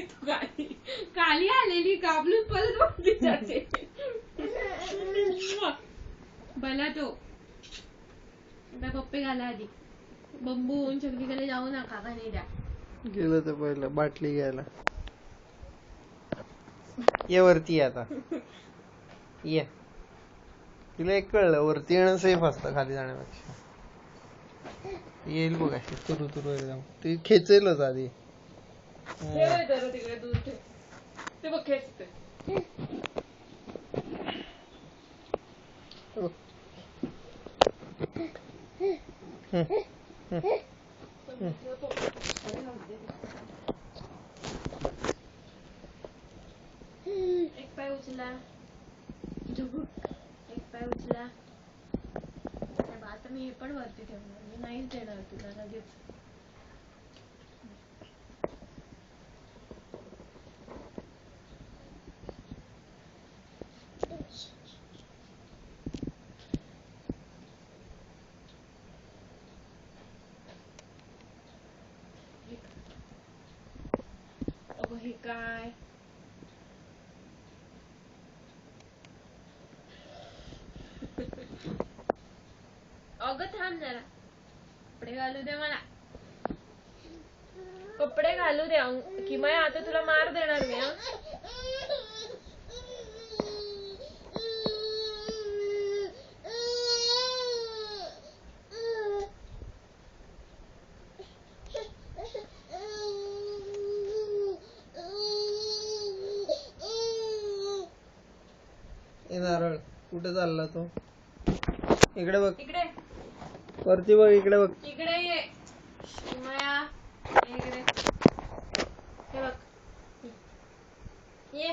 आली तू खाली खाली आलेली काबलून परत वरती जाते भला तो पप्पे घाला आधी बंबून सगळीकडे जाऊ नका का नाही द्या गेलं तर पहिलं बाटली घ्यायला ये वरती आता ये तिला एक कळलं वरती येणं सेफ असतं खाली जाण्यापेक्षा येईल बघ अशी तुरु तुरु एकदम ती खेचेलच आधी तिकडे दूर ठेव ते बघ खेचते एक पाय उचला एक पाय उचला आता मी हे पण वरती ठेवणार मी नाहीच देणार तुला लगेच अगं हे काय अगं थांब जरा कपडे घालू दे मला कपडे घालू दे किमया आता तुला मार देणार मी नारळ कुठे चालला तो इकडे बघ इकडे वरती बघ इकडे बघ इकडे ये किमया इकडे हे बघ ये